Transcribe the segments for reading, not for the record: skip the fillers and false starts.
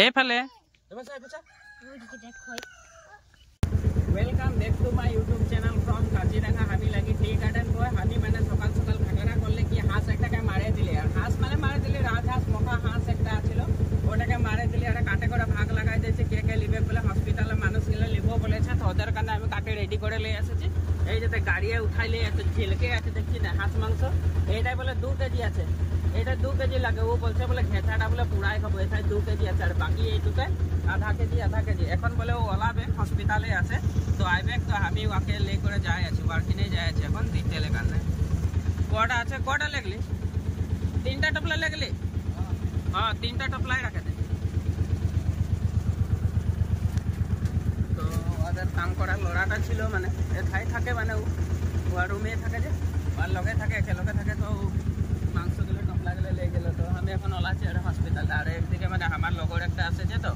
এইফালে welcome back to my YouTube channel from Kaziranga हामी लगी टी गार्डन को हामी मैंने सकाल सकाल घटना करले कि हास एकटाके मारे दिले আর হাঁস মানে মারে দিলে রাজহাঁস মোটা হাঁস একটা ছিল ওটাকে মারে দিলে আর কাটে করে ভাগ লাগাই দিয়েছে কে কে লিবে বলে হসপিটালে মানুষ গেলে লিবো বলেছে তো ওদের কারণে আমি কাটে রেডি করে নিয়ে এসেছি এই যে গাড়িয়ে উঠাই নিয়ে এসে ঝিলকে আছে দেখছি না হাঁস মাংস এইটাই বলে 2 কেজি আছে এটা 2 কেজি লাগে ও বলছে বলে ঘেটাটা বলে পুরাই খাবো এটাই 2 কেজি আছে আর বাকি এইটুকে आधा केजी এখন বলে ও ওলাবে হসপিটালে আছে তো আইবে তো আমি ওকে লে করে যাই আছি ওয়ার্কি নেই যাই আছি এখন দিতে লেখানে কটা আছে কটা লাগলি 3টা টপলা লাগলি হ্যাঁ 3টা টপলাই রাখে দে তো ওদের কাম করা লড়াটা ছিল মানে এথাই থাকে মানে ও রুমে থাকে যে আর লগে থাকে একেলগে থাকে তো মাংসগুলো টপলা গেলে লে গেল তো আমি এখন ওলাছি আর হসপিটাল আর একদিকে মানে আমার লগর একটা আছে যে তো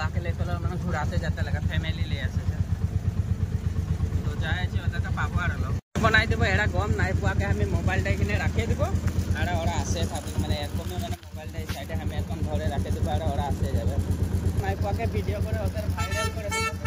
ওকে লে চলো মানে ঘুরাতে যেতে লাগে ফ্যামিলি লে আসে তো যাই আছে ওদেরকে পাবো আর লোক বনাই দেবো এরা গম নাই পোৱাকে আমি মোবাইলটা এখানে রাখে দিব আর ওরা আসে থাকবে মানে এরকমই মানে মোবাইলটা এই সাইডে আমি এখন ঘরে রাখে দেবো আর ওরা আসে যাবে নাই পোৱাকে ভিডিও করে ওদের ভাইরাল করে দেবো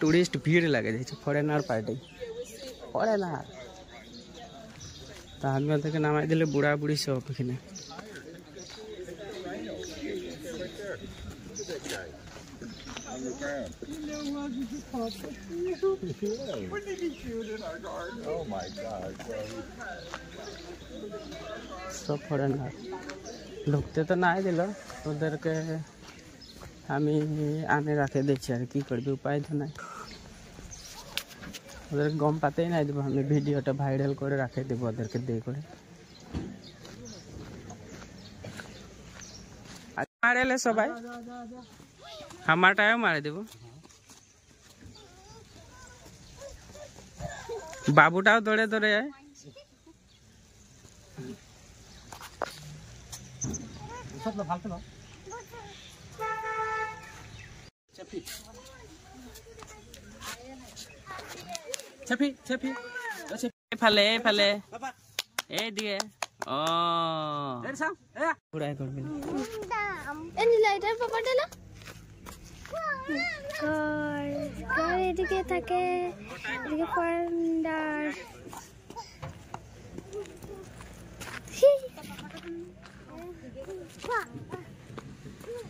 टूरिस्ट भीड़ लगे जाए फरेनार पार्टी फरेनार तो हम के नाम दिले बुढ़ा बुढ़ी सब एखे सब फरेनार ढुकते तो ना दिल ओदर के আমি আনে রাখে দিচ্ছি আর কি করবি উপায় তো নাই ওদের গম পাতেই নাই দেবো আমি ভিডিওটা ভাইরাল করে রাখে দেবো ওদেরকে দিয়ে করে মারেলে সবাই আমারটাও মারে দেবো বাবুটাও দৌড়ে দৌড়ে যায় ফালে ফালে এই দিকে ও পুরাই করবি এনি লাইটার পাপা দিলা ঘর এদিকে থাকে এদিকে ফান্ডার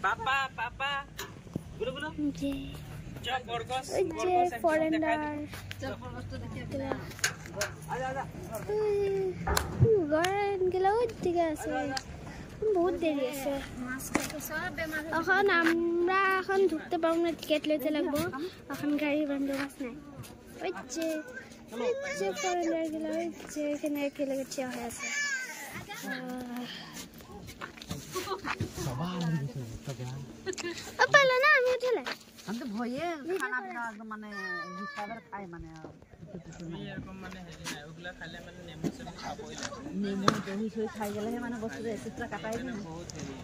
পাপা পাপা গুলো গুলো জি চল বরগস বরগস ফরেনার চল বরগস তো দেখি আজা আজা গান গেলা ওদিকে আছে বহুত দেরি আছে এখন আমরা এখন ঢুকতে পারবো না টিকিট লইতে লাগবো এখন গাড়ি বন্দোবস্ত নাই ওই যে ফরেনার গেলা ওই যে এখানে একেলগে ঠিয়া হয়ে আছে পারলো না আমি উঠলে আমি তো ভয়ে খানা পিনা একদম মানে হিসাবের খাই মানে এরকম মানে হেৰি নাই ওগুলা খালে মানে নেমু চেমু খাবই লাগে নেমু দহি সহি খাই গেলেহে মানে বস্তু এক্সট্ৰা কাটাই দিয়ে বহুত হেৰি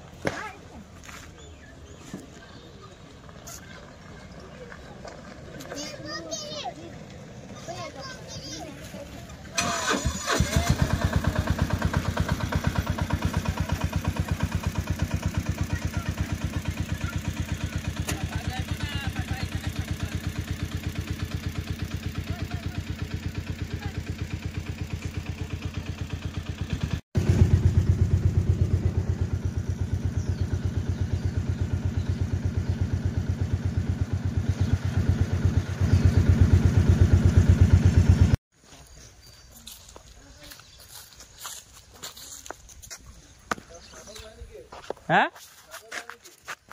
হ্যাঁ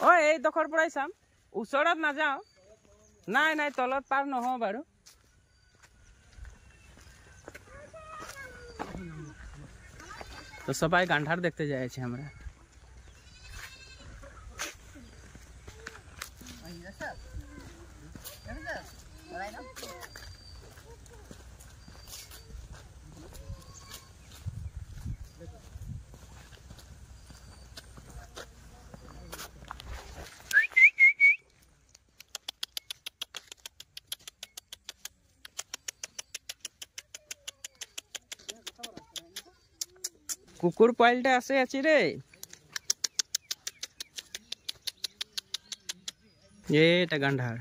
ও এই দখৰ পৰাই চাম ওচৰত নাযাওঁ নাই নাই তলত পাৰ নহওঁ বাৰু তো সবাই গান্ধার দেখতে যাইছে আমরা কুকুর পাইলটা আছে আছি রে এটা গান্ধার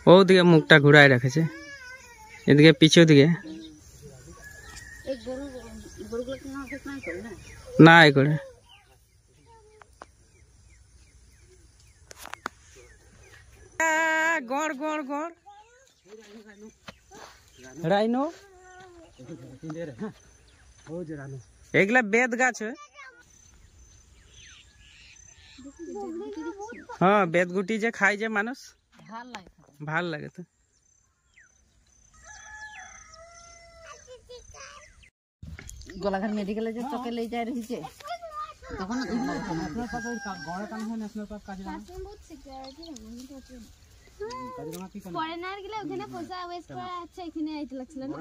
ওদিকে মুখটা ঘুরায় রেখেছে এদিকে পিছু দিকে না এই করে গড় গড় গড় রাইনো এগুলা বেদ গাছ হ্যাঁ বেদ গুটি যে খাই যে মানুষ ভাল লাগে তো গোলাঘাট মেডিকেলে যে চকে লই যাই রহিছে তখন ফরেনার গিলা ওখানে পয়সা ওয়েস্ট করে আচ্ছা এখানে আইতে লাগছিল না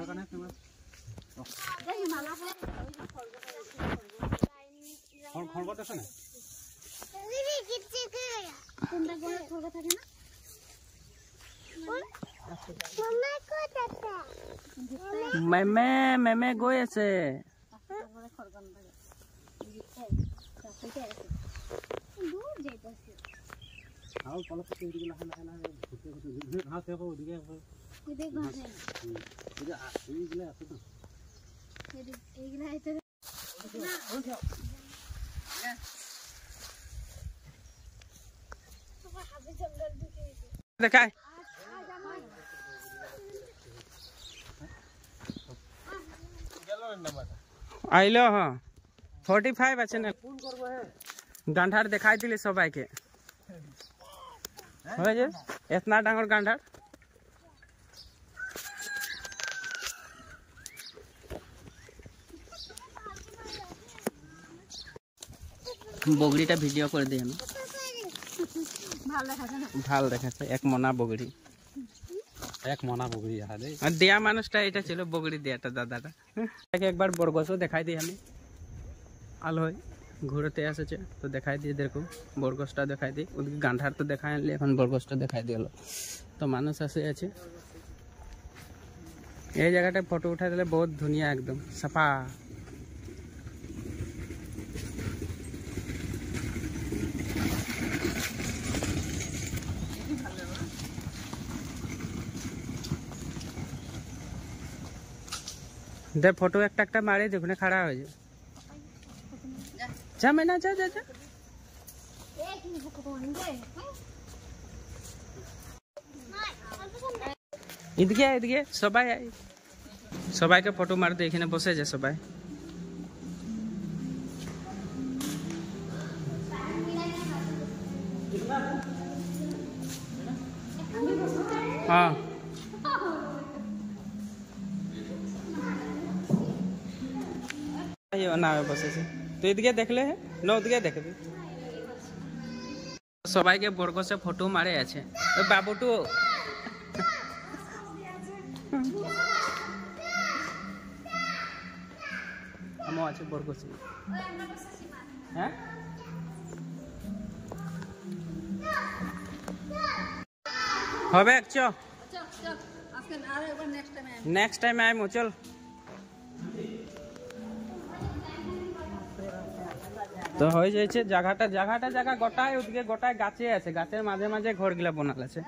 খড়গট আছে না কোনটা কোন খড়গট থাকে না মেমে মেমে গৈ আছে দূর যাইতাছে আও পলক থেকে দিলা খানা ঘুরতে ঘুরতে ঘাস দেখো ওদিকে এদিকে ঘাস আছে এটা এইগুলা আছে তো এইগুলা আইতে দেখায় আইলো হ্যাঁ 45 আছে না গান্ধার দেখাই দিলে সবাইকে হয়েছে এতনা ডাঙর গান্ধার বগড়িটা ভিডিও করে দিই আমি ভাল দেখাচ্ছে এক মনা বগড়ি আর দেয়া মানুষটা এটা ছিল বগড়ি দেয়াটা দাদাটা একবার বরগছও দেখাই দিই আমি আলোয় ঘুরতে এসেছে তো দেখাই দিয়ে দেখুন বরগছটা দেখাই দিই ওদিকে গান্ধার তো দেখাই আনলি এখন বরগছটা দেখাই দিল তো মানুষ আসে আছে এই জায়গাটা ফটো উঠাই দিলে বহুত ধুনিয়া একদম সাফা दे फोटो एक मारे देखने खड़ा हो जा मैं ना जा जा जा इधगे सबाई सबाई के फोटो मार दे एखाने बसे जा सबाई हाँ नावे बसे तो इधगे देखले है न उधगे देखबी सबाई के बरगो से फोटो मारे আছে बाबूटू আমো আছে বরগো से हैं হবে চ আজকে আর একবার নেক্সট টাইম আইমু চল তো হয়ে যাচ্ছে জায়গাটা জায়গা গোটায় ওদিকে গোটায় গাছে আছে গাছের মাঝে মাঝে ঘরগুলা বনাল আছে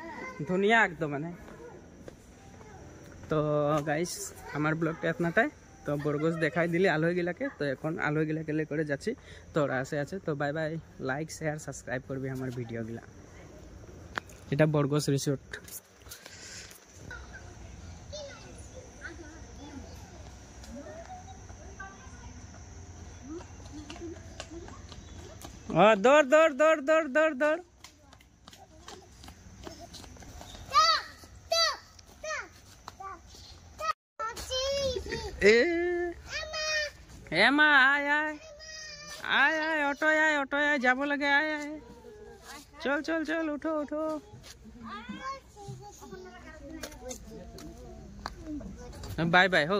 ধুনিয়া একদম মানে তো গাইস আমার ব্লগটা এতনাটাই তো বরগছ দেখাই দিলে আলোহীগুলাকে তো এখন আলোহীগুলাকে লে করে যাচ্ছি তো ওরা আছে তো bye bye like share subscribe করবি আমার ভিডিওগুলা এটা বরগছ রিসোর্ট दौड़ दौड़ दौड़ दौड़ दौड़ दौड़ एमा आय आय आय आय ऑटो आय जाबो लगे आय आय चल चल चल उठो उठो बाय बाय हो।